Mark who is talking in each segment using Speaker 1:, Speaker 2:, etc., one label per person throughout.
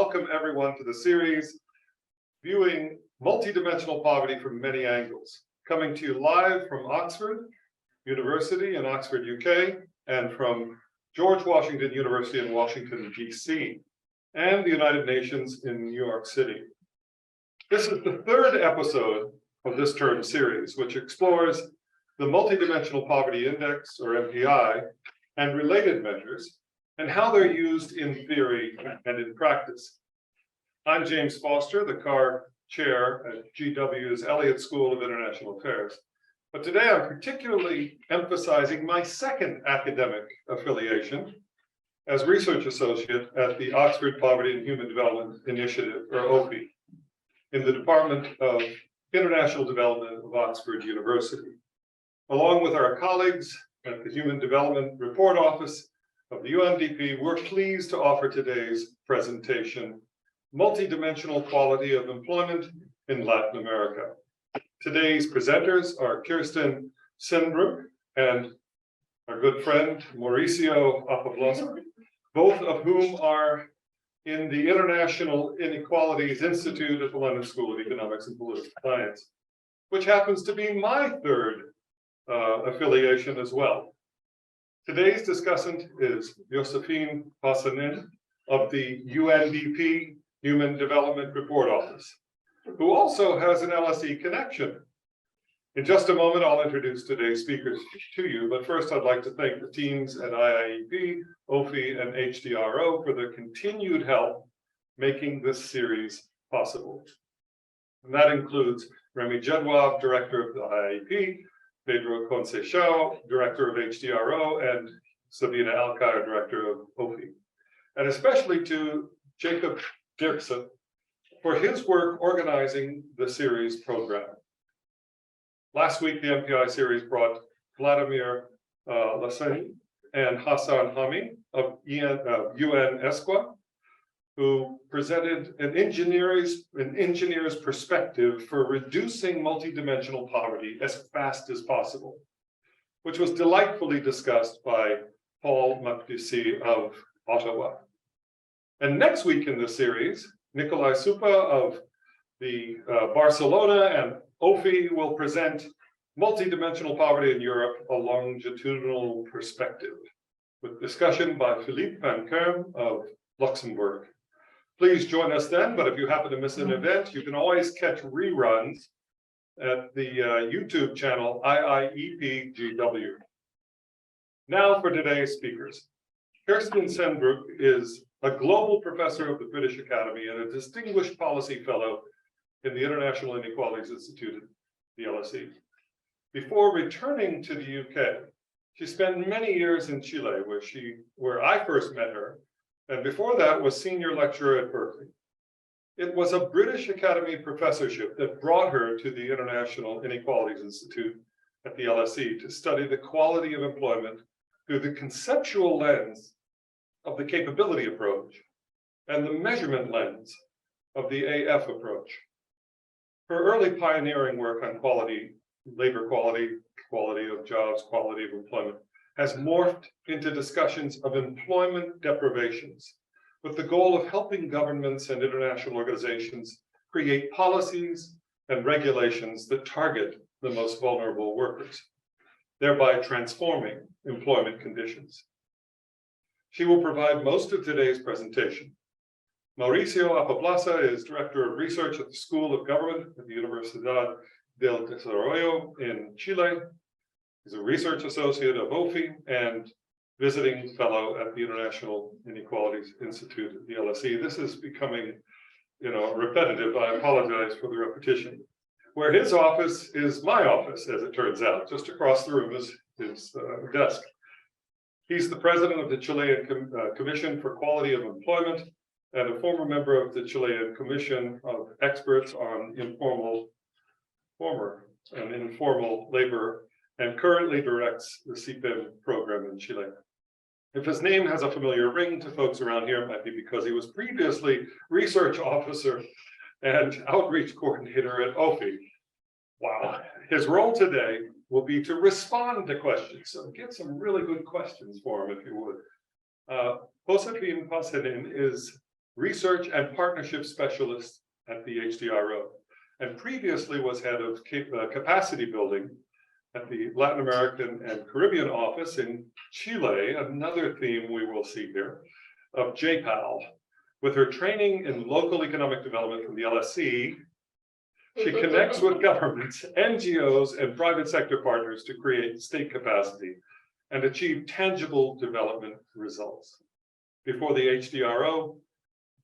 Speaker 1: welcome everyone to the series, Viewing Multidimensional Poverty from Many Angles, coming to you live from Oxford University in Oxford, UK, and from George Washington University in Washington, DC, and the United Nations in New York City. This is the third episode of this term series, which explores the Multidimensional Poverty Index, or MPI, and related measures, and how they're used in theory and in practice. I'm James Foster, the Carr Chair at GW's Elliott School of International Affairs. But today I'm particularly emphasizing my second academic affiliation as research associate at the Oxford Poverty and Human Development Initiative, or OPHI, in the Department of International Development of Oxford University. Along with our colleagues at the Human Development Report Office of the UNDP, we're pleased to offer today's presentation, Multidimensional Quality of Employment in Latin America. Today's presenters are Kirsten Sehnbruch and our good friend Mauricio Apablaza, both of whom are in the International Inequalities Institute at the London School of Economics and Political Science, which happens to be my third affiliation as well. Today's discussant is Josefin Pasanen of the UNDP Human Development Report Office, who also has an LSE connection. In just a moment, I'll introduce today's speakers to you, but first I'd like to thank the teams at IIEP, OPHI, and HDRO for their continued help making this series possible. And that includes Remy Jedwab, Director of the IIEP, Pedro Conceição, Director of HDRO, and Sabina Alkire, Director of OPHI. And especially to Jacob Dirksen for his work organizing the series program. Last week, the MPI series brought Vladimir Laseni and Hassan Hami of UN ESQA, who presented an engineer's perspective for reducing multidimensional poverty as fast as possible, which was delightfully discussed by Paul Makdisi of Ottawa. And next week in the series, Nikolai Supa of the Barcelona and OPHI will present Multidimensional Poverty in Europe, a longitudinal perspective, with discussion by Philippe Van Kerm of Luxembourg. Please join us then, but if you happen to miss an event, you can always catch reruns at the YouTube channel IIEP-GW. Now for today's speakers. Kirsten Sehnbruch is a global professor of the British Academy and a distinguished policy fellow in the International Inequalities Institute, the LSE. Before returning to the UK, she spent many years in Chile, where I first met her, and before that was senior lecturer at Berkeley. It was a British Academy professorship that brought her to the International Inequalities Institute at the LSE to study the quality of employment through the conceptual lens of the capability approach and the measurement lens of the AF approach. Her early pioneering work on quality, labor quality, quality of jobs, quality of employment, has morphed into discussions of employment deprivations, with the goal of helping governments and international organizations create policies and regulations that target the most vulnerable workers, thereby transforming employment conditions. She will provide most of today's presentation. Mauricio Apablaza is Director of Research at the School of Government at the Universidad del Desaollo in Chile. He's a research associate of OPHI and visiting fellow at the International Inequalities Institute at the LSE. This is becoming, repetitive. I apologize for the repetition. Where his office is my office, as it turns out. Just across the room is his desk. He's the president of the Chilean Commission for Quality of Employment and a former member of the Chilean Commission of Experts on Informal Labor, and currently directs the CPIM program in Chile. If his name has a familiar ring to folks around here, it might be because he was previously research officer and outreach coordinator at OPHI. Wow. His role today will be to respond to questions. So get some really good questions for him, if you would. Josefin Pasanen is research and partnership specialist at the HDRO, and previously was head of capacity building at the Latin American and Caribbean office in Chile, another theme we will see here, of JPAL. With her training in local economic development from the LSE, she connects with governments, NGOs, and private sector partners to create state capacity and achieve tangible development results. Before the HDRO,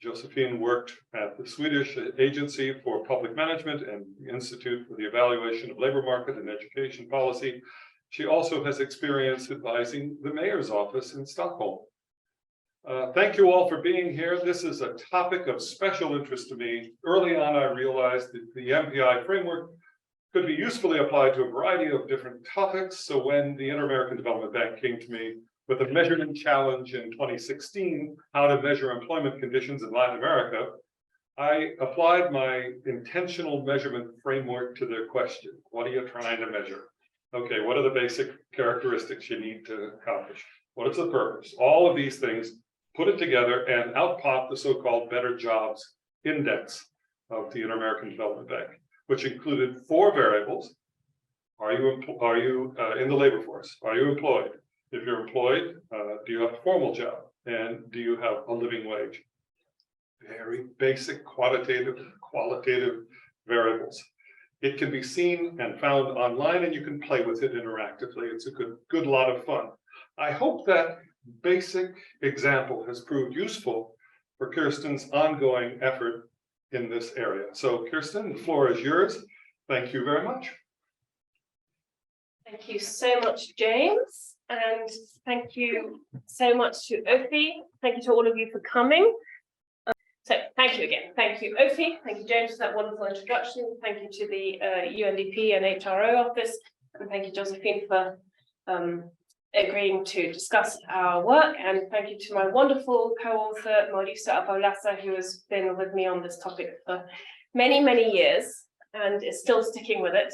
Speaker 1: Josefin worked at the Swedish Agency for Public Management and the Institute for the Evaluation of Labor Market and Education Policy. She also has experience advising the mayor's office in Stockholm. Thank you all for being here. This is a topic of special interest to me. Early on, I realized that the MPI framework could be usefully applied to a variety of different topics. So when the Inter-American Development Bank came to me with a measurement challenge in 2016, how to measure employment conditions in Latin America, I applied my intentional measurement framework to their question. What are you trying to measure? Okay, what are the basic characteristics you need to accomplish? What is the purpose? All of these things, put it together, and out popped the so-called Better Jobs Index of the Inter-American Development Bank, which included 4 variables. Are you in the labor force? Are you employed? If you're employed, do you have a formal job? And do you have a living wage? Very basic qualitative variables. It can be seen and found online, and you can play with it interactively. It's a good lot of fun. I hope that basic example has proved useful for Kirsten's ongoing effort in this area. So Kirsten, the floor is yours. Thank you very much.
Speaker 2: Thank you so much, James. And thank you so much to OPHI. Thank you to all of you for coming. So thank you again. Thank you, OPHI. Thank you, James, for that wonderful introduction. Thank you to the UNDP and HDRO office. And thank you, Josefin, for agreeing to discuss our work. And thank you to my wonderful co-author, Mauricio Apablaza, who has been with me on this topic for many, many years and is still sticking with it.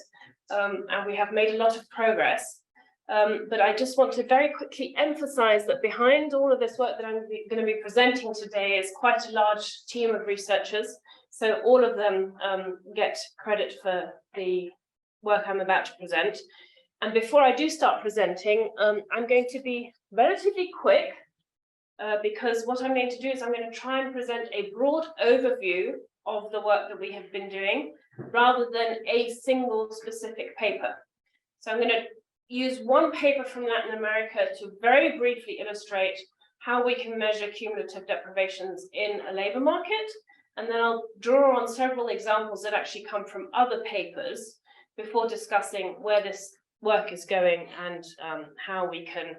Speaker 2: And we have made a lot of progress. But I just want to very quickly emphasize that behind all of this work that I'm going to be presenting today is quite a large team of researchers. So all of them get credit for the work I'm about to present. And before I do start presenting, I'm going to be relatively quick because what I'm going to do is I'm going to try and present a broad overview of the work that we have been doing rather than a single specific paper. So I'm going to use one paper from Latin America to very briefly illustrate how we can measure cumulative deprivations in a labor market. And then I'll draw on several examples that actually come from other papers before discussing where this work is going and how we can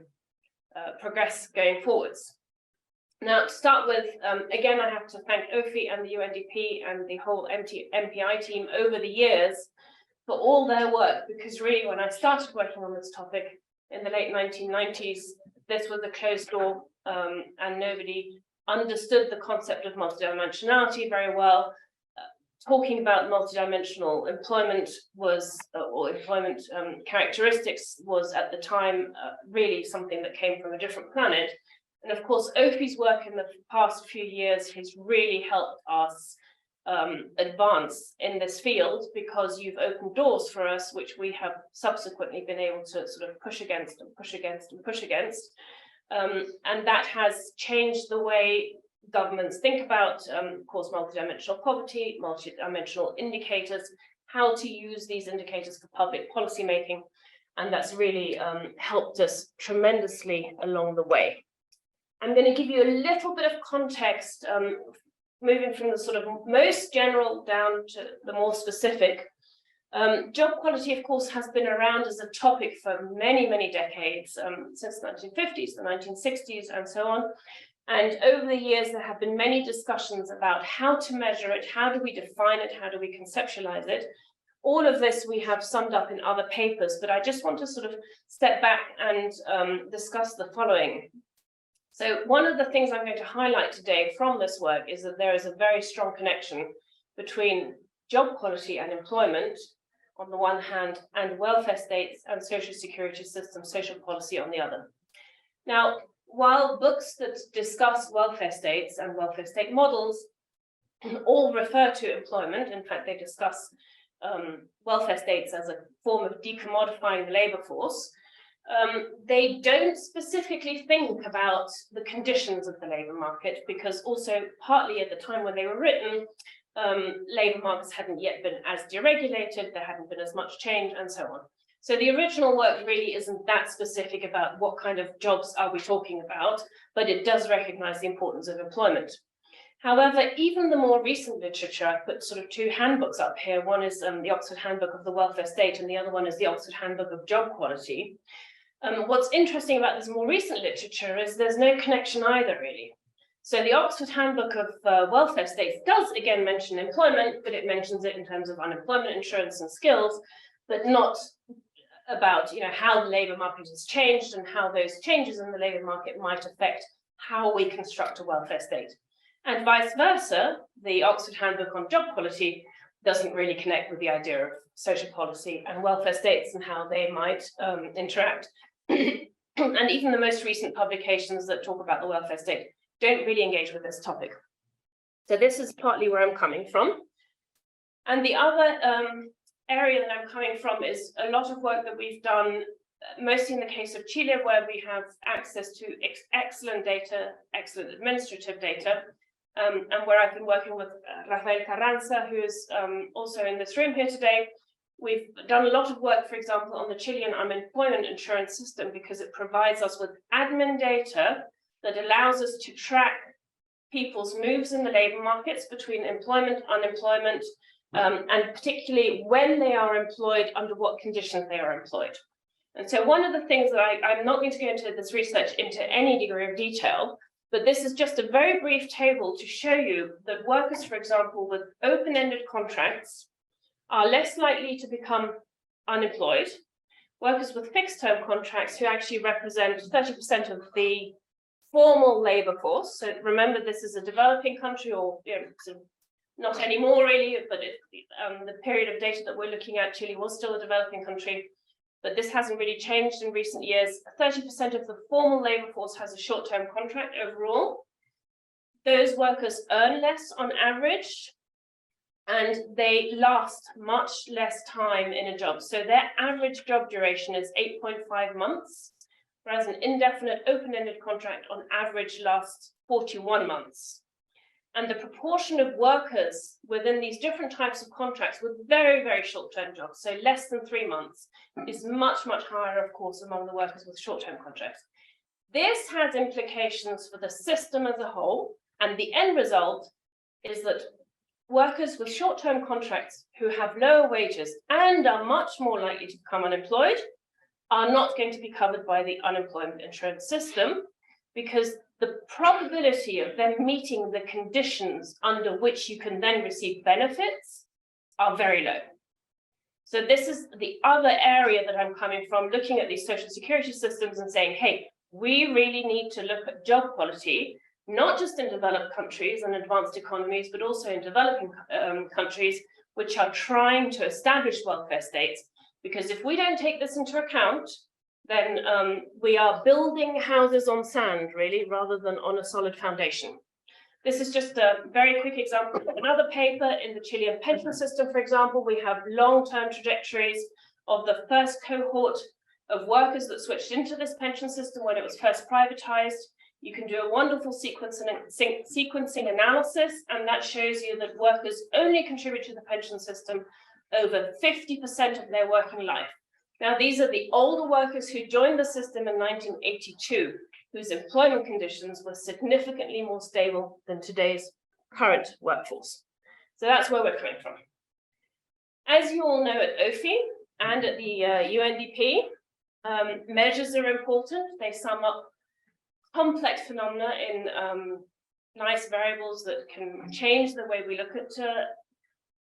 Speaker 2: progress going forwards. Now, to start with, again, I have to thank OPHI and the UNDP and the whole MPI team over the years for all their work, because really, when I started working on this topic in the late 1990s, this was a closed door and nobody understood the concept of multidimensionality very well. Talking about multidimensional employment was, or employment characteristics was at the time really something that came from a different planet. And of course, OPHI's work in the past few years has really helped us advance in this field, because you've opened doors for us, which we have subsequently been able to sort of push against and push against and push against. And that has changed the way governments think about, of course, multidimensional poverty, multidimensional indicators, how to use these indicators for public policy making. And that's really helped us tremendously along the way. I'm going to give you a little bit of context, moving from the sort of most general down to the more specific. Job quality, of course, has been around as a topic for many, many decades, since the 1950s, the 1960s, and so on. And over the years, there have been many discussions about how to measure it, how do we define it, how do we conceptualize it. All of this we have summed up in other papers, but I just want to sort of step back and discuss the following. So one of the things I'm going to highlight today from this work is that there is a very strong connection between job quality and employment on the one hand, and welfare states and social security systems, social policy on the other. Now, while books that discuss welfare states and welfare state models all refer to employment, in fact, they discuss welfare states as a form of decommodifying the labor force, they don't specifically think about the conditions of the labor market, because also partly at the time when they were written, labor markets hadn't yet been as deregulated, there hadn't been as much change, and so on. So the original work really isn't that specific about what kind of jobs are we talking about, but it does recognize the importance of employment. However, even the more recent literature, I put sort of two handbooks up here. One is the Oxford Handbook of the Welfare State, and the other one is the Oxford Handbook of Job Quality. What's interesting about this more recent literature is there's no connection either, really. So the Oxford Handbook of Welfare States does again mention employment, but it mentions it in terms of unemployment insurance and skills, but not about how the labor market has changed and how those changes in the labor market might affect how we construct a welfare state. And vice versa, the Oxford Handbook on Job Quality doesn't really connect with the idea of social policy and welfare states and how they might interact. And even the most recent publications that talk about the welfare state don't really engage with this topic. So this is partly where I'm coming from. And the other area that I'm coming from is a lot of work that we've done, mostly in the case of Chile, where we have access to excellent data, excellent administrative data, and where I've been working with Rafael Carranza, who is also in this room here today. We've done a lot of work, for example, on the Chilean unemployment insurance system, because it provides us with admin data that allows us to track people's moves in the labor markets between employment, unemployment, and particularly when they are employed, under what conditions they are employed. And so one of the things that I'm not going to go into this research into any degree of detail, but this is just a very brief table to show you that workers, for example, with open-ended contracts are less likely to become unemployed. Workers with fixed-term contracts, who actually represent 30% of the formal labor force. So remember, this is a developing country, or not anymore really, but the period of data that we're looking at, Chile was still a developing country, but this hasn't really changed in recent years. 30% of the formal labor force has a short-term contract overall. Those workers earn less on average, and they last much less time in a job. So their average job duration is 8.5 months, whereas an indefinite open-ended contract on average lasts 41 months. And the proportion of workers within these different types of contracts with very, very short-term jobs, so less than 3 months, is much, much higher, of course, among the workers with short-term contracts. This has implications for the system as a whole, and the end result is that workers with short-term contracts who have lower wages and are much more likely to become unemployed are not going to be covered by the unemployment insurance system, because the probability of them meeting the conditions under which you can then receive benefits are very low. So this is the other area that I'm coming from, looking at these social security systems and saying, hey, we really need to look at job quality, not just in developed countries and advanced economies, but also in developing countries which are trying to establish welfare states. Because if we don't take this into account, then we are building houses on sand, really, rather than on a solid foundation. This is just a very quick example of another paper. In the Chilean pension system, for example, we have long-term trajectories of the first cohort of workers that switched into this pension system when it was first privatized. You can do a wonderful sequencing analysis, and that shows you that workers only contribute to the pension system over 50% of their working life. Now, these are the older workers who joined the system in 1982, whose employment conditions were significantly more stable than today's current workforce. So that's where we're coming from. As you all know, at OPHI and at the UNDP, measures are important. They sum up complex phenomena in nice variables that can change the way we look at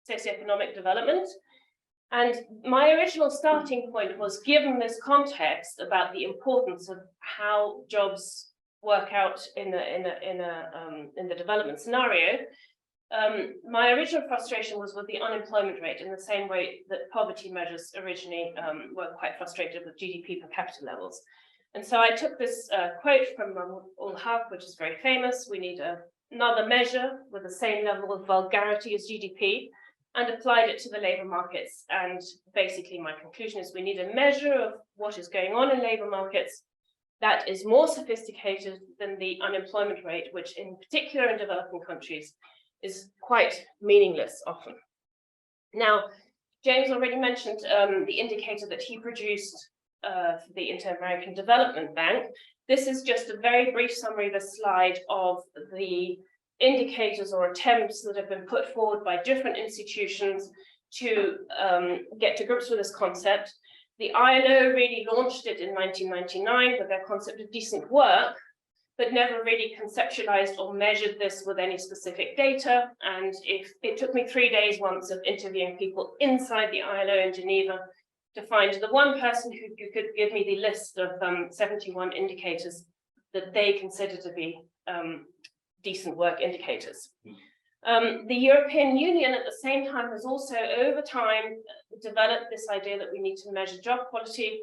Speaker 2: socioeconomic development. And my original starting point was, given this context about the importance of how jobs work out in the development scenario, my original frustration was with the unemployment rate, in the same way that poverty measures originally were quite frustrated with GDP per capita levels. And so I took this quote from Ulhaf, which is very famous. We need another measure with the same level of vulgarity as GDP, and applied it to the labor markets. And basically my conclusion is we need a measure of what is going on in labor markets that is more sophisticated than the unemployment rate, which in particular in developing countries is quite meaningless often. Now, James already mentioned the indicator that he produced for the Inter-American Development Bank. This is just a very brief summary of a slide of the indicators or attempts that have been put forward by different institutions to get to grips with this concept. The ILO really launched it in 1999 with their concept of decent work, but never really conceptualized or measured this with any specific data. And if it took me 3 days once of interviewing people inside the ILO in Geneva to find the one person who could give me the list of 71 indicators that they consider to be decent work indicators. The European Union at the same time has also over time developed this idea that we need to measure job quality.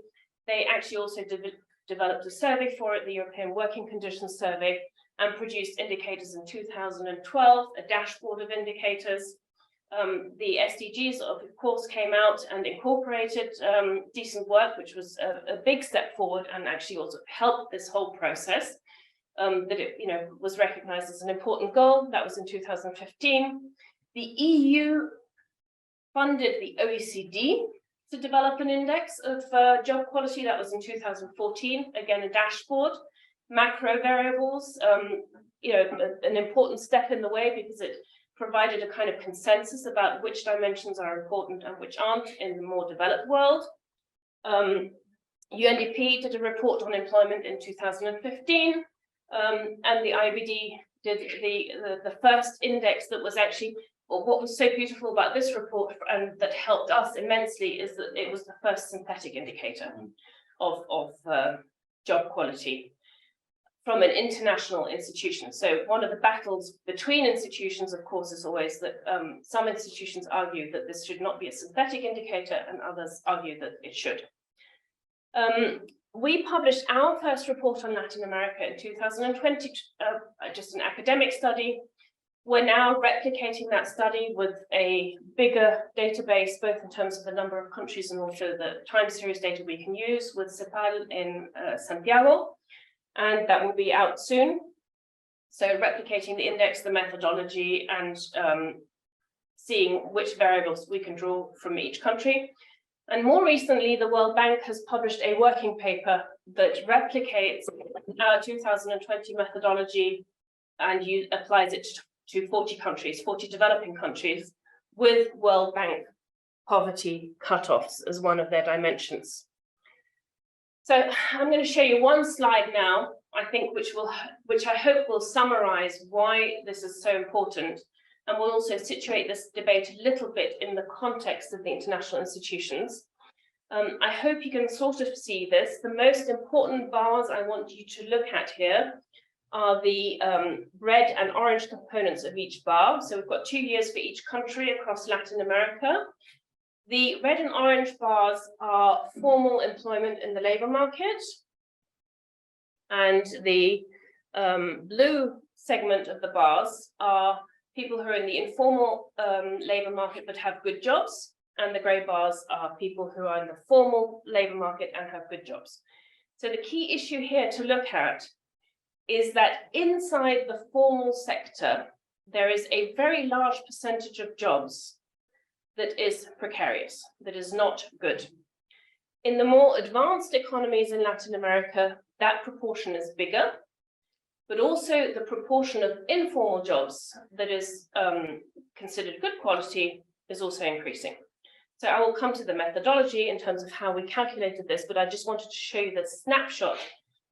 Speaker 2: They actually also developed a survey for it, the European Working Conditions Survey, and produced indicators in 2012, a dashboard of indicators. The SDGs, of course, came out and incorporated decent work, which was a big step forward and actually also helped this whole process. That it was recognized as an important goal. That was in 2015. The EU funded the OECD to develop an index of job quality. That was in 2014. Again, a dashboard, macro variables. An important step in the way because it provided a kind of consensus about which dimensions are important and which aren't in the more developed world. UNDP did a report on employment in 2015. And the IBD did the first index that was actually, well, what was so beautiful about this report and that helped us immensely is that it was the first synthetic indicator of job quality from an international institution. So one of the battles between institutions, of course, is always that some institutions argue that this should not be a synthetic indicator and others argue that it should. We published our first report on Latin America in 2020, just an academic study. We're now replicating that study with a bigger database, both in terms of the number of countries and also the time series data we can use with CEPAL in Santiago, and that will be out soon. So replicating the index, the methodology, and seeing which variables we can draw from each country. And more recently, the World Bank has published a working paper that replicates our 2020 methodology and applies it to 40 countries, 40 developing countries, with World Bank poverty cutoffs as one of their dimensions. So I'm going to show you one slide now, I think, which I hope will summarize why this is so important. And we'll also situate this debate a little bit in the context of the international institutions. I hope you can sort of see this. The most important bars I want you to look at here are the red and orange components of each bar. So we've got 2 years for each country across Latin America. The red and orange bars are formal employment in the labor market. And the blue segment of the bars are people who are in the informal labor market but have good jobs, and the grey bars are people who are in the formal labor market and have good jobs. So the key issue here to look at is that inside the formal sector, there is a very large percentage of jobs that is precarious, that is not good. In the more advanced economies in Latin America, that proportion is bigger, but also the proportion of informal jobs that is considered good quality is also increasing. So I will come to the methodology in terms of how we calculated this, but I just wanted to show you the snapshot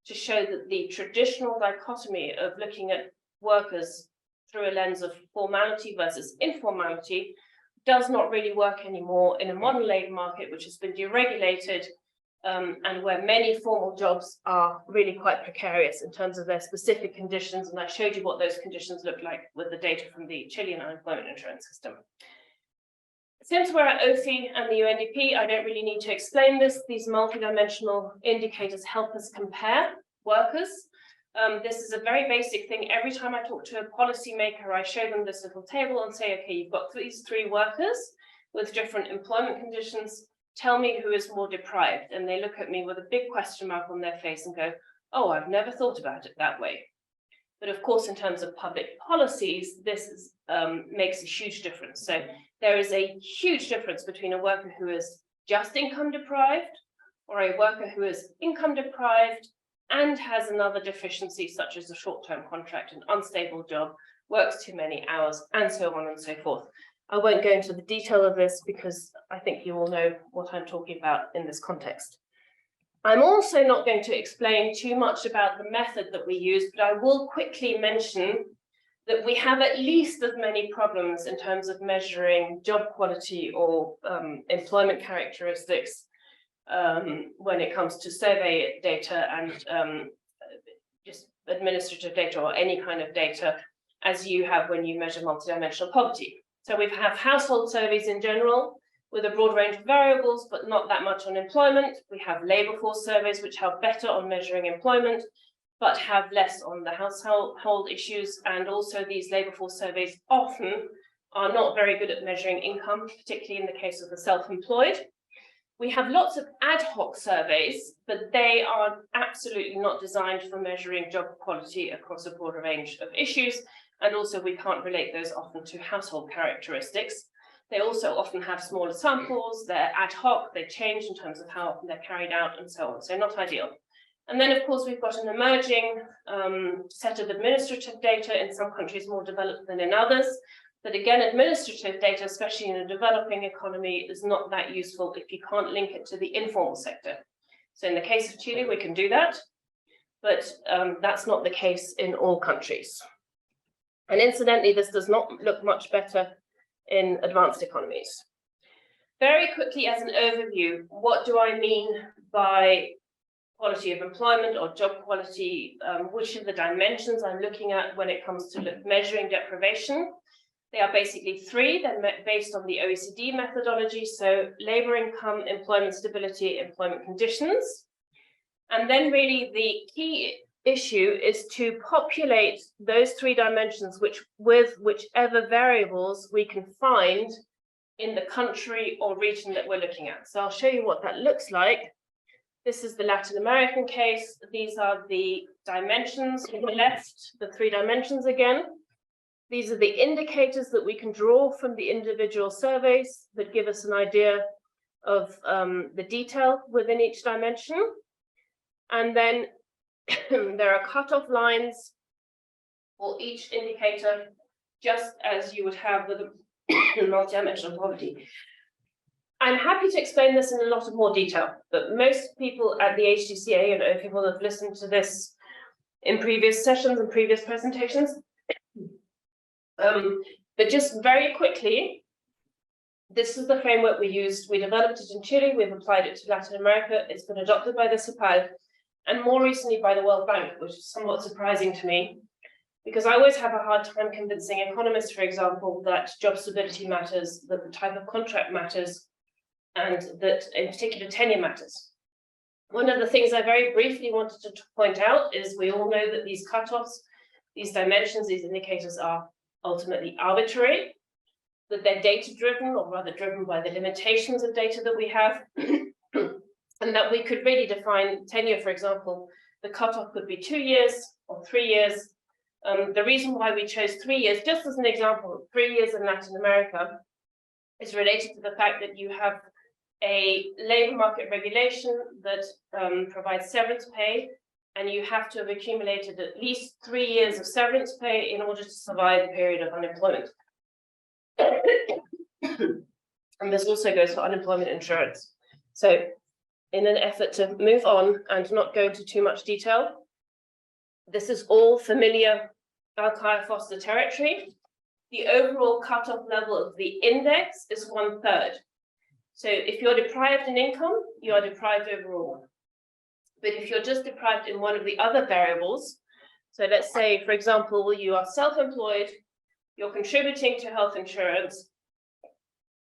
Speaker 2: to show that the traditional dichotomy of looking at workers through a lens of formality versus informality does not really work anymore in a modern labor market, which has been deregulated, and where many formal jobs are really quite precarious in terms of their specific conditions. And I showed you what those conditions look like with the data from the Chilean unemployment insurance system. Since we're at OPHI and the UNDP, I don't really need to explain this. These multidimensional indicators help us compare workers. This is a very basic thing. Every time I talk to a policymaker, I show them this little table and say, okay, you've got these three workers with different employment conditions. Tell me who is more deprived. And they look at me with a big question mark on their face and go, oh, I've never thought about it that way. But of course, in terms of public policies, this is, makes a huge difference. So there is a huge difference between a worker who is just income deprived or a worker who is income deprived and has another deficiency, such as a short-term contract, an unstable job, works too many hours, and so on and so forth. I won't go into the detail of this because I think you all know what I'm talking about in this context. I'm also not going to explain too much about the method that we use, but I will quickly mention that we have at least as many problems in terms of measuring job quality or employment characteristics when it comes to survey data and just administrative data or any kind of data as you have when you measure multidimensional poverty. So we have household surveys in general with a broad range of variables, but not that much on employment. We have labor force surveys, which help better on measuring employment, but have less on the household issues. And also these labor force surveys often are not very good at measuring income, particularly in the case of the self-employed. We have lots of ad hoc surveys, but they are absolutely not designed for measuring job quality across a broader range of issues. And also we can't relate those often to household characteristics. They also often have smaller samples, they're ad hoc, they change in terms of how often they're carried out and so on, so not ideal. And then of course we've got an emerging set of administrative data, in some countries more developed than in others. But again, administrative data, especially in a developing economy, is not that useful if you can't link it to the informal sector. So in the case of Chile, we can do that, but that's not the case in all countries. And incidentally, this does not look much better in advanced economies. Very quickly, as an overview, what do I mean by quality of employment or job quality? Which are the dimensions I'm looking at when it comes to measuring deprivation? They are basically three. They're based on the OECD methodology. So labor income, employment stability, employment conditions. And then really the key issue is to populate those three dimensions with whichever variables we can find in the country or region that we're looking at. So I'll show you what that looks like. This is the Latin American case. These are the dimensions on the left, the three dimensions again. These are the indicators that we can draw from the individual surveys that give us an idea of the detail within each dimension. And then there are cutoff lines for each indicator, just as you would have with a multidimensional poverty. I'm happy to explain this in a lot of more detail, but most people at the HDCA and OPHI will have listened to this in previous sessions and previous presentations. But just very quickly, this is the framework we used. We developed it in Chile, we've applied it to Latin America, it's been adopted by the CEPAL, and more recently by the World Bank, which is somewhat surprising to me, because I always have a hard time convincing economists, for example, that job stability matters, that the type of contract matters, and that in particular tenure matters. One of the things I very briefly wanted to point out is we all know that these cutoffs, these dimensions, these indicators are ultimately arbitrary, that they're data-driven, or rather driven by the limitations of data that we have, and that we could really define tenure, for example, the cutoff could be 2 years or 3 years. The reason why we chose 3 years, just as an example, 3 years in Latin America, is related to the fact that you have a labor market regulation that provides severance pay, and you have to have accumulated at least 3 years of severance pay in order to survive a period of unemployment. And this also goes for unemployment insurance. So in an effort to move on and not go into too much detail, this is all familiar Alkire Foster territory. The overall cutoff level of the index is 1/3. So if you're deprived in income, you are deprived overall. But if you're just deprived in one of the other variables, so let's say, for example, you are self-employed, you're contributing to health insurance,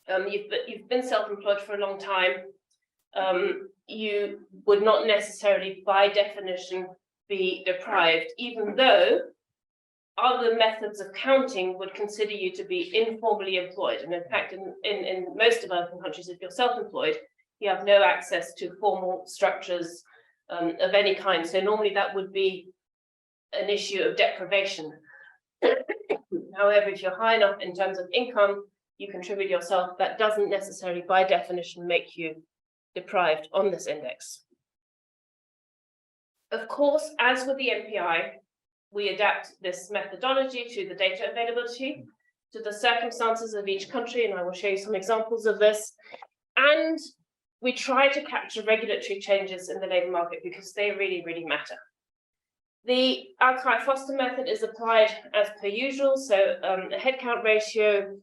Speaker 2: you've been self-employed for a long time, you would not necessarily, by definition, be deprived, even though other methods of counting would consider you to be informally employed. And in fact, in most developing countries, if you're self-employed, you have no access to formal structures of any kind. So normally that would be an issue of deprivation. However, if you're high enough in terms of income, you contribute yourself, that doesn't necessarily, by definition, make you deprived on this index. Of course, as with the MPI, we adapt this methodology to the data availability, to the circumstances of each country, and I will show you some examples of this. And we try to capture regulatory changes in the labour market because they really, really matter. The Alkire-Foster method is applied as per usual, so a headcount ratio,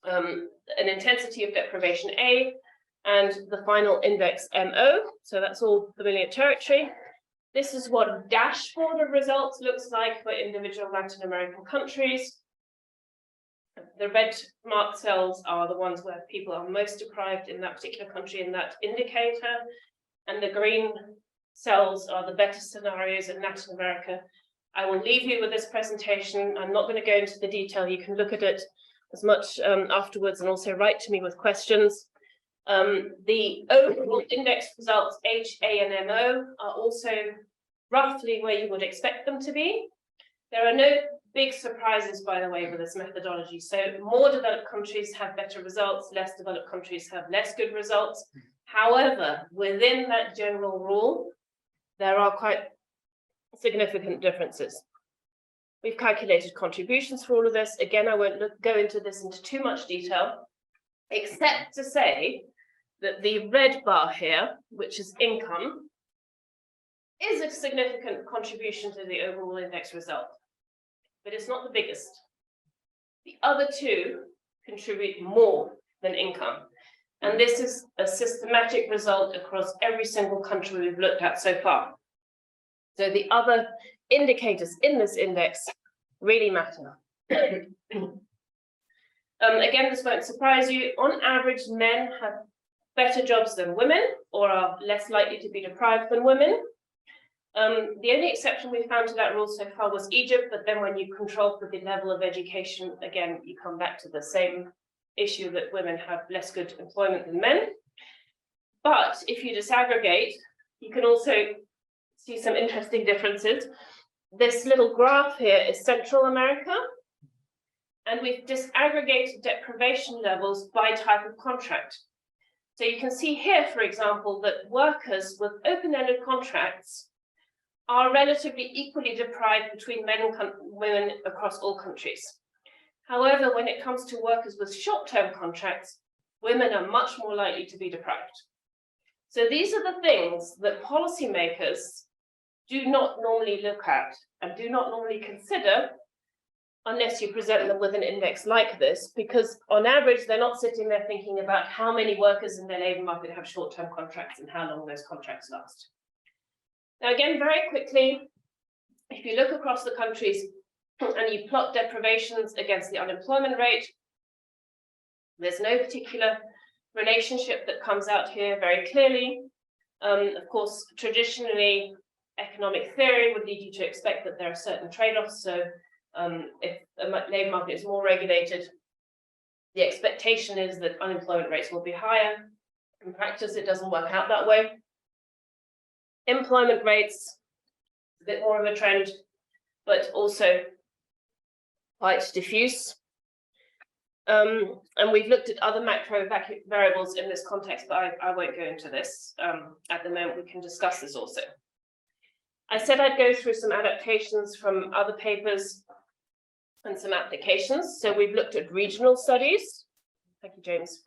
Speaker 2: an intensity of deprivation A, and the final index MO, so that's all familiar territory. This is what a dashboard of results looks like for individual Latin American countries. The red marked cells are the ones where people are most deprived in that particular country in that indicator, and the green cells are the better scenarios in Latin America. I will leave you with this presentation. I'm not going to go into the detail. You can look at it as much afterwards and also write to me with questions. The overall index results H, A, and MO are also roughly where you would expect them to be. There are no big surprises, by the way, with this methodology. So more developed countries have better results, less developed countries have less good results. However, within that general rule, there are quite significant differences. We've calculated contributions for all of this. Again, I won't go into this into too much detail, except to say that the red bar here, which is income, is a significant contribution to the overall index result, but it's not the biggest. The other two contribute more than income. And this is a systematic result across every single country we've looked at so far. So the other indicators in this index really matter. Again, this won't surprise you. On average, men have better jobs than women, or are less likely to be deprived than women. The only exception we found to that rule so far was Egypt, but then when you control for the level of education, again, you come back to the same issue that women have less good employment than men. But if you disaggregate, you can also see some interesting differences. This little graph here is Central America, and we've disaggregated deprivation levels by type of contract. So you can see here, for example, that workers with open-ended contracts are relatively equally deprived between men and women across all countries. However, when it comes to workers with short-term contracts, women are much more likely to be deprived. So these are the things that policymakers do not normally look at and do not normally consider unless you present them with an index like this, because on average, they're not sitting there thinking about how many workers in their labour market have short-term contracts and how long those contracts last. Now, again, very quickly, if you look across the countries and you plot deprivations against the unemployment rate, there's no particular relationship that comes out here very clearly. Of course, traditionally, economic theory would lead you to expect that there are certain trade-offs. So if a labour market is more regulated, the expectation is that unemployment rates will be higher. In practice, it doesn't work out that way. Employment rates, a bit more of a trend, but also quite diffuse. And we've looked at other macro variables in this context, but I won't go into this at the moment. We can discuss this also. I said I'd go through some adaptations from other papers and some applications. So we've looked at regional studies. Thank you, James.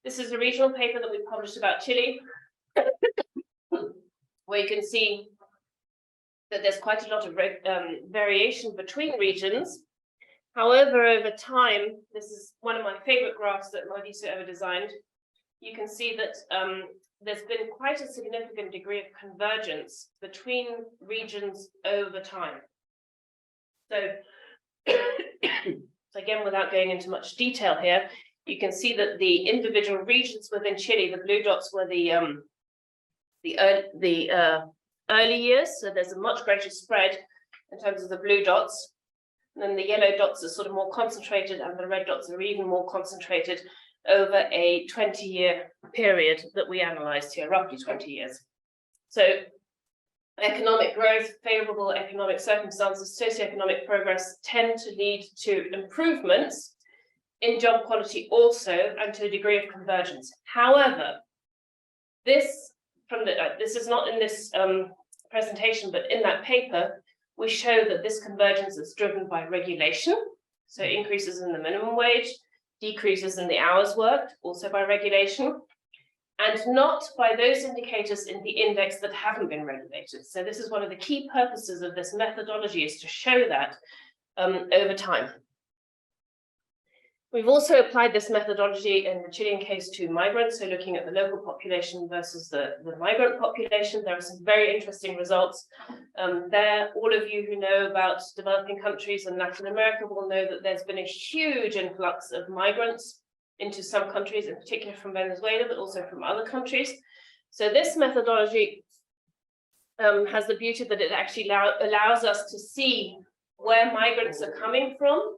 Speaker 2: This is a regional paper that we published about Chile, where you can see that there's quite a lot of variation between regions. However, over time, this is one of my favorite graphs that Mauricio ever designed. You can see that there's been quite a significant degree of convergence between regions over time. So, so again, without going into much detail here, You can see that the individual regions within Chile, the blue dots were the early years, so there's a much greater spread in terms of the blue dots. And then the yellow dots are sort of more concentrated, and the red dots are even more concentrated over a 20-year period that we analyzed here, roughly 20 years. So economic growth, favorable economic circumstances, socioeconomic progress tend to lead to improvements in job quality also, and to a degree of convergence. However, this is not in this presentation, but in that paper, we show that this convergence is driven by regulation, so increases in the minimum wage, decreases in the hours worked, also by regulation, and not by those indicators in the index that haven't been regulated. So this is one of the key purposes of this methodology, is to show that over time. We've also applied this methodology in the Chilean case to migrants, so looking at the local population versus the migrant population. There are some very interesting results there. All of you who know about developing countries and Latin America will know that there's been a huge influx of migrants into some countries, in particular from Venezuela, but also from other countries. So this methodology has the beauty that it actually allows us to see where migrants are coming from,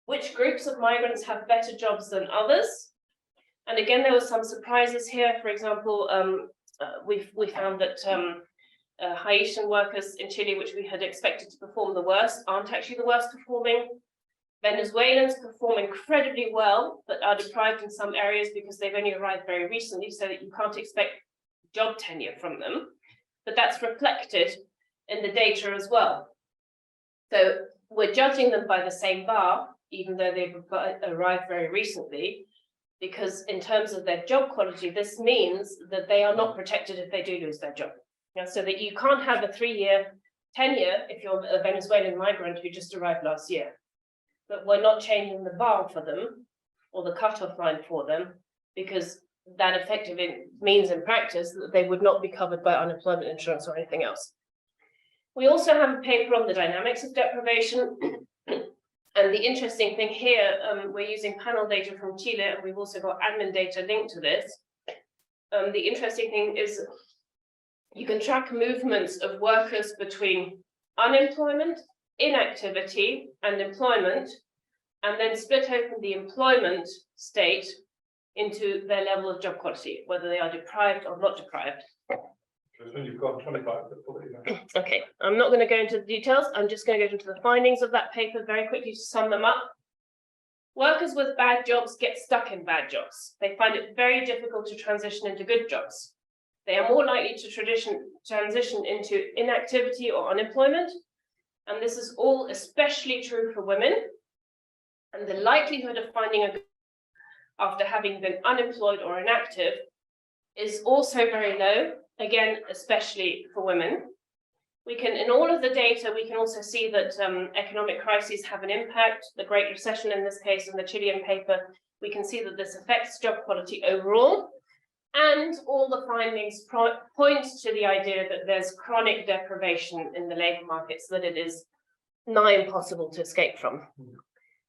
Speaker 2: which groups of migrants have better jobs than others. And again, there were some surprises here. For example, we found that Haitian workers in Chile, which we had expected to perform the worst, aren't actually the worst performing. Venezuelans perform incredibly well, but are deprived in some areas because they've only arrived very recently, so that you can't expect job tenure from them. But that's reflected in the data as well. So we're judging them by the same bar, even though they've arrived very recently, because in terms of their job quality, this means that they are not protected if they do lose their job. So that you can't have a 3-year tenure if you're a Venezuelan migrant who just arrived last year. But we're not changing the bar for them or the cutoff line for them, because that effectively means in practice that they would not be covered by unemployment insurance or anything else. We also have a paper on the dynamics of deprivation. And the interesting thing here, we're using panel data from Chile, and we've also got admin data linked to this. The interesting thing is you can track movements of workers between unemployment, inactivity, and employment, and then split open the employment state into their level of job quality, whether they are deprived or not deprived.
Speaker 1: When you've got 25.
Speaker 2: Okay, I'm not going to go into the details. I'm just going to go into the findings of that paper very quickly to sum them up. Workers with bad jobs get stuck in bad jobs. They find it very difficult to transition into good jobs. They are more likely to transition into inactivity or unemployment. And this is all especially true for women. And the likelihood of finding a good job after having been unemployed or inactive is also very low. Again, especially for women. We can, in all of the data, we can also see that economic crises have an impact. The Great Recession in this case, in the Chilean paper, we can see that this affects job quality overall. And all the findings point to the idea that there's chronic deprivation in the labor markets, that it is nigh impossible to escape from.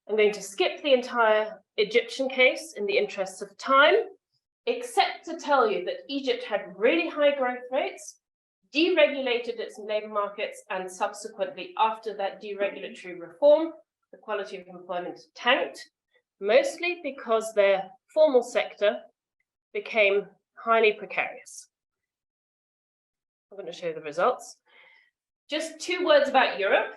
Speaker 2: I'm going to skip the entire Egyptian case in the interests of time, except to tell you that Egypt had really high growth rates, deregulated its labor markets, and subsequently, after that deregulatory reform, the quality of employment tanked, mostly because their formal sector became highly precarious. I'm going to show the results. Just 2 words about Europe.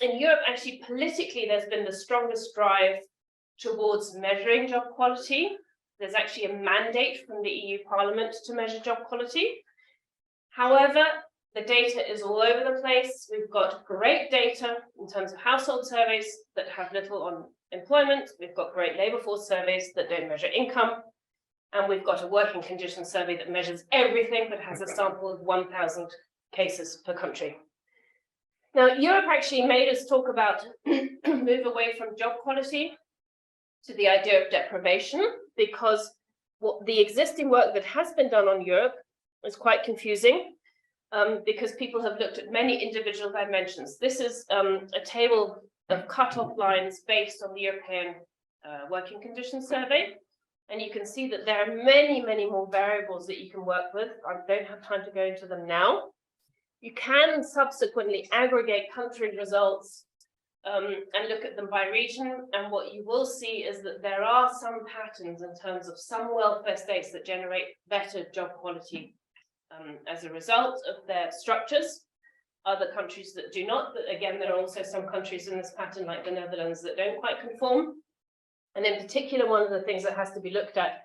Speaker 2: In Europe, actually, politically, there's been the strongest drive towards measuring job quality. There's actually a mandate from the EU Parliament to measure job quality. However, the data is all over the place. We've got great data in terms of household surveys that have little on employment. We've got great labor force surveys that don't measure income. And we've got a working conditions survey that measures everything but has a sample of 1,000 cases per country. Now, Europe actually made us talk about move away from job quality to the idea of deprivation, because what the existing work that has been done on Europe is quite confusing, because people have looked at many individual dimensions. This is a table of cutoff lines based on the European working conditions survey. And you can see that there are many, many more variables that you can work with. I don't have time to go into them now. You can subsequently aggregate country results and look at them by region. And what you will see is that there are some patterns in terms of some welfare states that generate better job quality as a result of their structures. Other countries that do not, but again, there are also some countries in this pattern, like the Netherlands, that don't quite conform. And in particular, one of the things that has to be looked at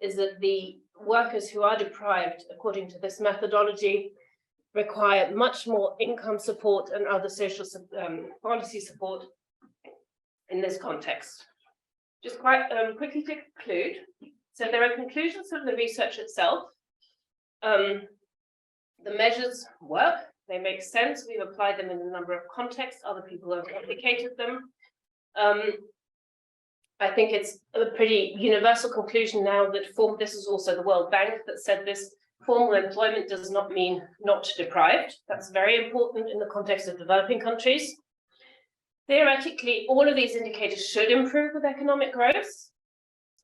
Speaker 2: is that the workers who are deprived, according to this methodology, require much more income support and other social policy support in this context. Just quite quickly to conclude. So there are conclusions of the research itself. The measures work, they make sense. We've applied them in a number of contexts. Other people have replicated them. I think it's a pretty universal conclusion now that this is also the World Bank that said this: formal employment does not mean not deprived. That's very important in the context of developing countries. Theoretically, all of these indicators should improve with economic growth.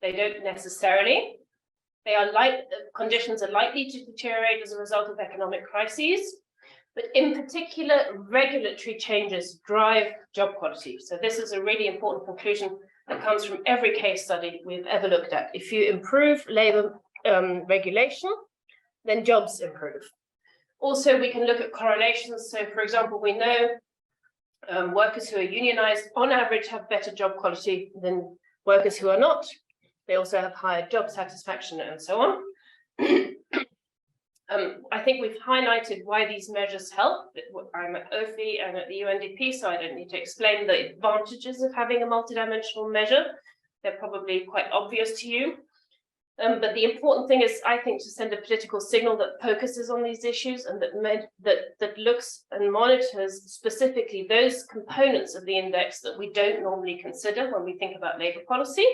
Speaker 2: They don't necessarily. Conditions are likely to deteriorate as a result of economic crises, but in particular, regulatory changes drive job quality. So this is a really important conclusion that comes from every case study we've ever looked at. If you improve labor regulation, then jobs improve. Also, we can look at correlations. So, for example, we know workers who are unionized on average have better job quality than workers who are not. They also have higher job satisfaction and so on. I think we've highlighted why these measures help. I'm at OPHI and at the UNDP, so I don't need to explain the advantages of having a multidimensional measure. They're probably quite obvious to you. But the important thing is, I think, to send a political signal that focuses on these issues and that looks and monitors specifically those components of the index that we don't normally consider when we think about labor policy.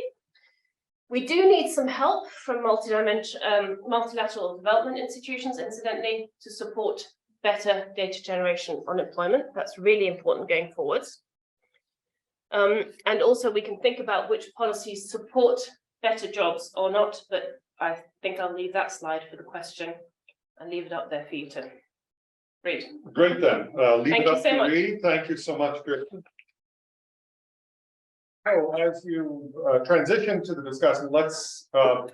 Speaker 2: We do need some help from multilateral development institutions, incidentally, to support better data generation on employment. That's really important going forwards. And also we can think about which policies support better jobs or not, but I think I'll leave that slide for the question and leave it up there for you to read.
Speaker 1: Great then. Leave it up to me. Thank you so much, Kirsten. So as you transition to the discussion, let's, hello,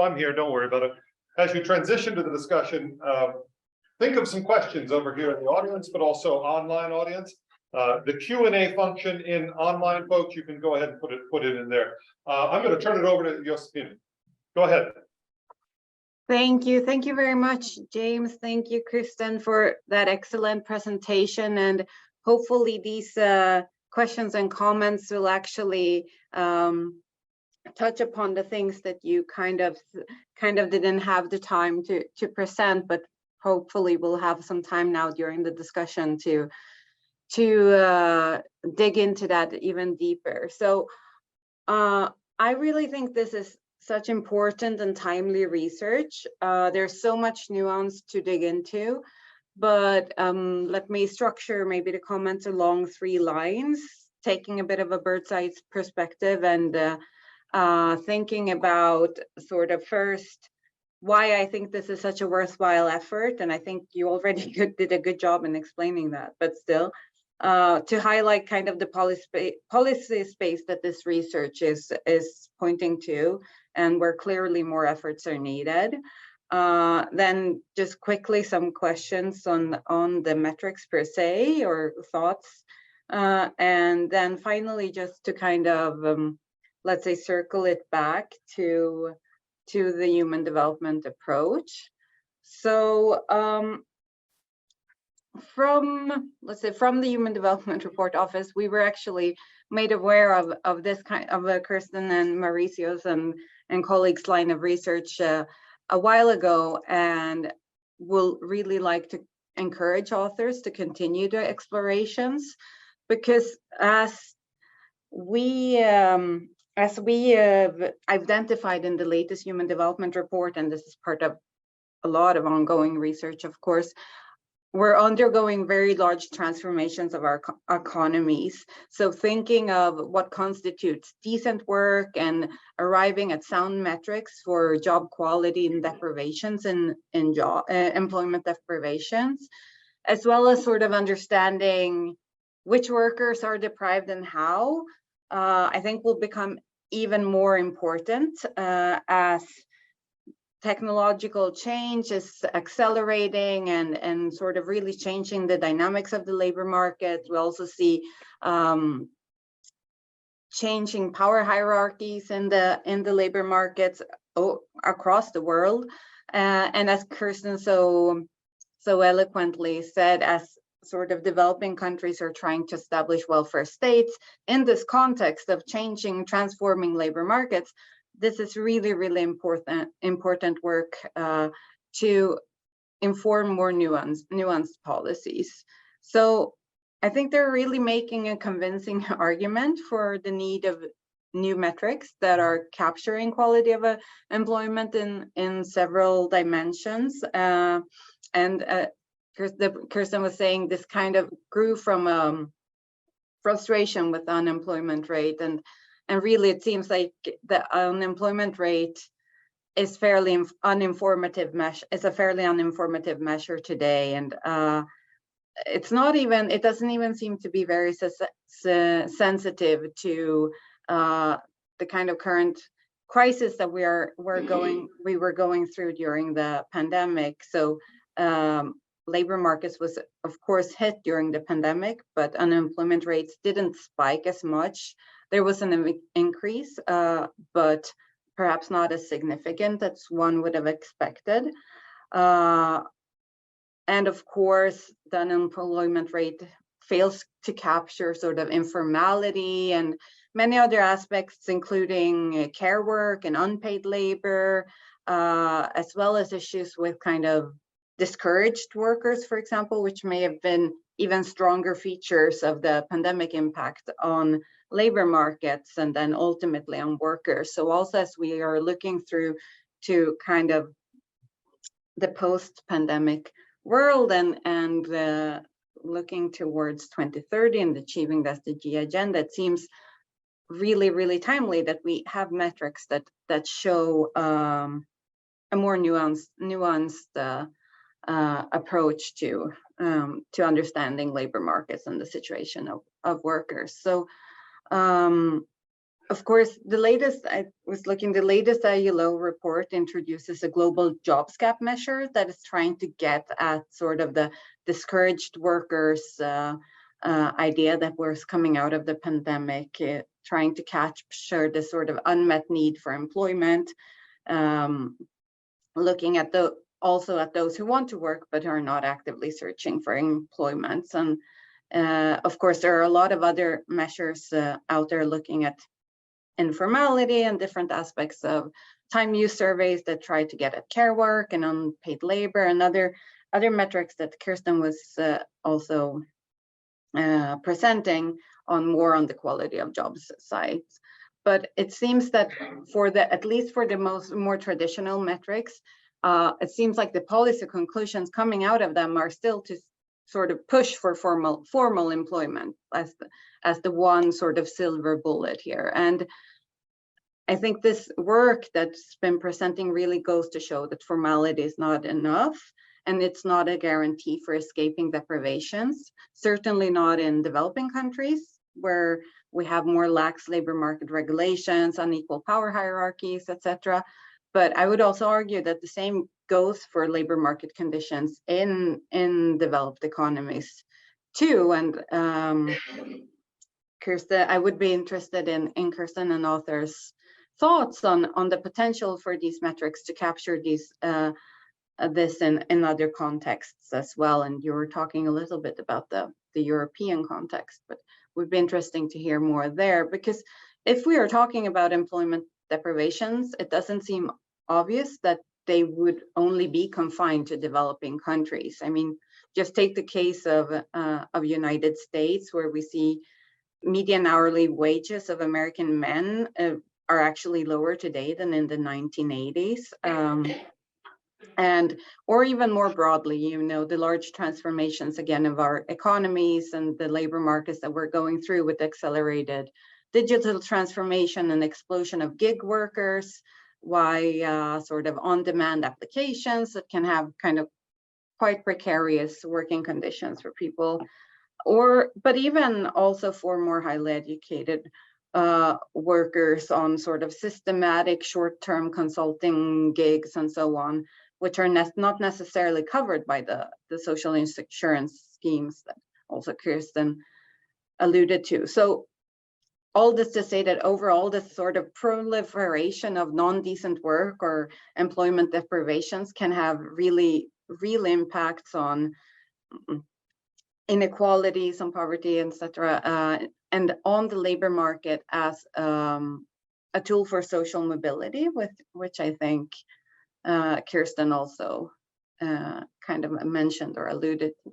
Speaker 1: I'm here, don't worry about it. As you transition to the discussion, think of some questions over here in the audience, but also online audience. The Q&A function in online, folks, you can go ahead and put it in there. I'm going to turn it over to Josefin. Go ahead.
Speaker 3: Thank you. Thank you very much, James. Thank you, Kirsten, for that excellent presentation. And hopefully these questions and comments will actually touch upon the things that you kind of didn't have the time to present, but hopefully we'll have some time now during the discussion to dig into that even deeper. So I really think this is such important and timely research. There's so much nuance to dig into, but let me structure maybe the comments along 3 lines, taking a bit of a bird's eye perspective and thinking about sort of first why I think this is such a worthwhile effort. And I think you already did a good job in explaining that, but still to highlight kind of the policy space that this research is pointing to, and where clearly more efforts are needed. Then just quickly some questions on the metrics per se, or thoughts. And then finally, just to kind of, let's say, circle it back to the human development approach. So from the Human Development Report Office, we were actually made aware of this kind of Kirsten and Mauricio's and colleagues' line of research a while ago, and will really like to encourage authors to continue their explorations, because as we have identified in the latest Human Development Report, and this is part of a lot of ongoing research, of course, we're undergoing very large transformations of our economies. So thinking of what constitutes decent work and arriving at sound metrics for job quality and deprivations in employment deprivations, as well as sort of understanding which workers are deprived and how, I think will become even more important as technological change is accelerating and sort of really changing the dynamics of the labor market. We also see changing power hierarchies in the labor markets across the world. And as Kirsten so eloquently said, as sort of developing countries are trying to establish welfare states in this context of changing, transforming labor markets, this is really, really important work to inform more nuanced policies. So I think they're really making a convincing argument for the need of new metrics that are capturing quality of employment in several dimensions. Kirsten was saying this kind of grew from frustration with unemployment rate, and really it seems like the unemployment rate is fairly uninformative is a fairly uninformative measure today, and it doesn't even seem to be very sensitive to the kind of current crisis that we were going through during the pandemic. So labor markets was of course hit during the pandemic, but unemployment rates didn't spike as much. There was an increase, but perhaps not as significant as one would have expected. And of course, the unemployment rate fails to capture sort of informality and many other aspects, including care work and unpaid labor, as well as issues with kind of discouraged workers, for example, which may have been even stronger features of the pandemic impact on labor markets and then ultimately on workers. So also as we are looking through to kind of the post-pandemic world and looking towards 2030 and achieving the SDG agenda, it seems really, really timely that we have metrics that show a more nuanced approach to understanding labor markets and the situation of workers. So of course, the latest ILO report introduces a global jobs gap measure that is trying to get at sort of the discouraged workers idea that was coming out of the pandemic, trying to capture the sort of unmet need for employment, looking at also at those who want to work but are not actively searching for employment. And of course, there are a lot of other measures out there looking at informality and different aspects of time use surveys that try to get at care work and unpaid labor and other metrics that Kirsten was also presenting on the quality of jobs side. But it seems that at least for the more traditional metrics, it seems like the policy conclusions coming out of them are still to sort of push for formal employment as the one sort of silver bullet here. And I think this work that's been presenting really goes to show that formality is not enough, and it's not a guarantee for escaping deprivations, certainly not in developing countries where we have more lax labor market regulations, unequal power hierarchies, etc. But I would also argue that the same goes for labor market conditions in developed economies too. And Kirsten, I would be interested in Kirsten and authors' thoughts on the potential for these metrics to capture this in other contexts as well. And you were talking a little bit about the European context, but it would be interesting to hear more there, because if we are talking about employment deprivations, it doesn't seem obvious that they would only be confined to developing countries. I mean, just take the case of United States, where we see median hourly wages of American men are actually lower today than in the 1980s. And, or even more broadly, you know, the large transformations again of our economies and the labor markets that we're going through with accelerated digital transformation and explosion of gig workers, why sort of on-demand applications that can have kind of quite precarious working conditions for people, but even also for more highly educated workers on sort of systematic short-term consulting gigs and so on, which are not necessarily covered by the social insurance schemes that also Kirsten alluded to. So all this to say that overall, this sort of proliferation of non-decent work or employment deprivations can have really real impacts on inequalities, on poverty, etc., and on the labor market as a tool for social mobility, which I think Kirsten also kind of mentioned or alluded to.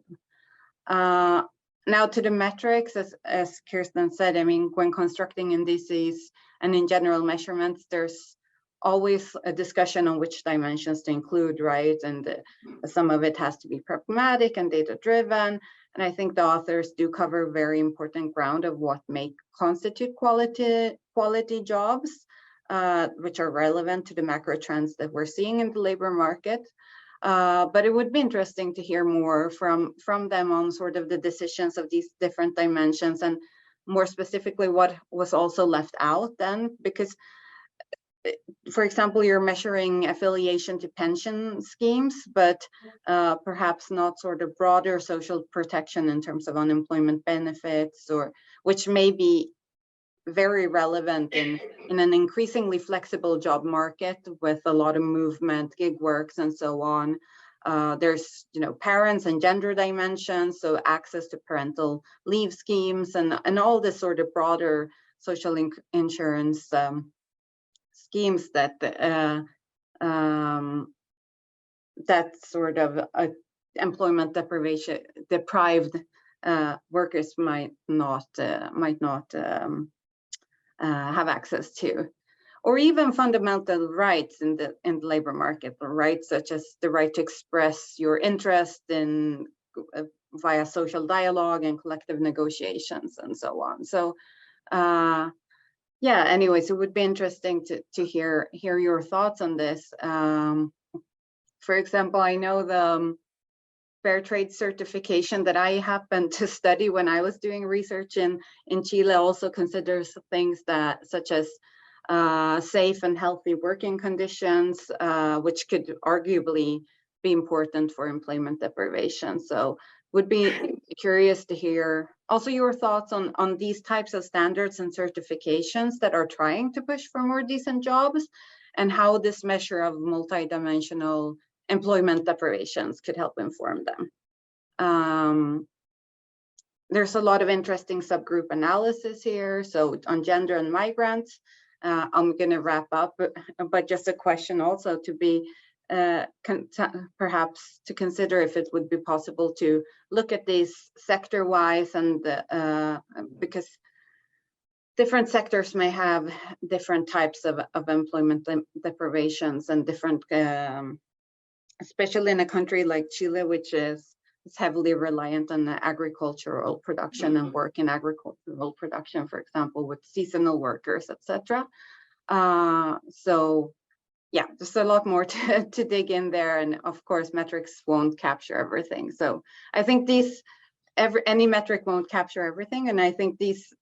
Speaker 3: Now to the metrics, as Kirsten said, I mean, when constructing indices and in general measurements, there's always a discussion on which dimensions to include, right? And some of it has to be pragmatic and data-driven. And I think the authors do cover very important ground of what may constitute quality jobs, which are relevant to the macro trends that we're seeing in the labor market. But it would be interesting to hear more from them on sort of the decisions of these different dimensions, and more specifically what was also left out then, because for example, you're measuring affiliation to pension schemes, but perhaps not sort of broader social protection in terms of unemployment benefits, or which may be very relevant in an increasingly flexible job market with a lot of movement, gig works, and so on. There's, you know, parents and gender dimensions, so access to parental leave schemes, and all this sort of broader social insurance schemes that that sort of employment deprived workers might not have access to, or even fundamental rights in the labor market, rights such as the right to express your interest in via social dialogue and collective negotiations and so on. So yeah, anyways, it would be interesting to hear your thoughts on this. For example, I know the fair trade certification that I happened to study when I was doing research in Chile also considers things that such as safe and healthy working conditions, which could arguably be important for employment deprivation. So would be curious to hear also your thoughts on these types of standards and certifications that are trying to push for more decent jobs, and how this measure of multidimensional employment deprivations could help inform them. There's a lot of interesting subgroup analysis here. So on gender and migrants, I'm going to wrap up, but just a question also to be perhaps to consider if it would be possible to look at these sector-wise, and because different sectors may have different types of employment deprivations and different, especially in a country like Chile, which is heavily reliant on the agricultural production and work in agricultural production, for example, with seasonal workers, etc. So yeah, there's a lot more to dig in there, and of course metrics won't capture everything. So I think any metric won't capture everything, and I think these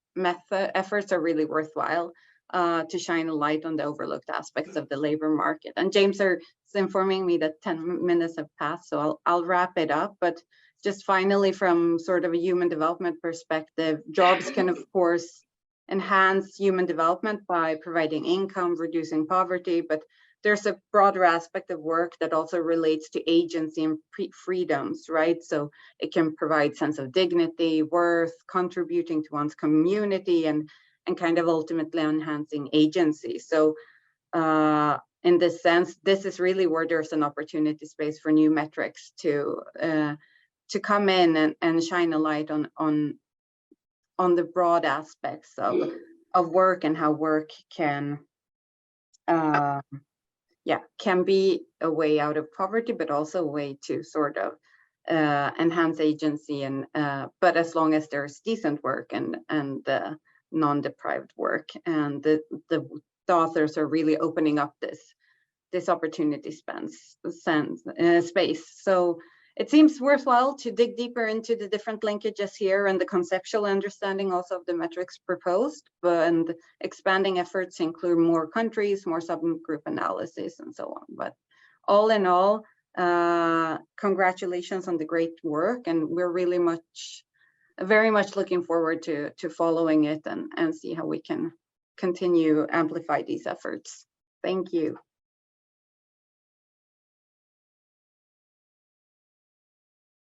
Speaker 3: efforts are really worthwhile to shine a light on the overlooked aspects of the labor market. And James is informing me that 10 minutes have passed, so I'll wrap it up. But just finally, from sort of a human development perspective, jobs can of course enhance human development by providing income, reducing poverty, but there's a broader aspect of work that also relates to agency and freedoms, right? So it can provide sense of dignity, worth, contributing to one's community, and kind of ultimately enhancing agency. So in this sense, this is really where there's an opportunity space for new metrics to come in and shine a light on the broad aspects of work and how work can can be a way out of poverty, but also a way to sort of enhance agency, and but as long as there's decent work and non-deprived work, and the authors are really opening up this opportunity space. So it seems worthwhile to dig deeper into the different linkages here and the conceptual understanding also of the metrics proposed, and expanding efforts include more countries, more subgroup analysis, and so on. But all in all, congratulations on the great work, and we're really very much looking forward to following it and see how we can continue amplify these efforts. Thank you.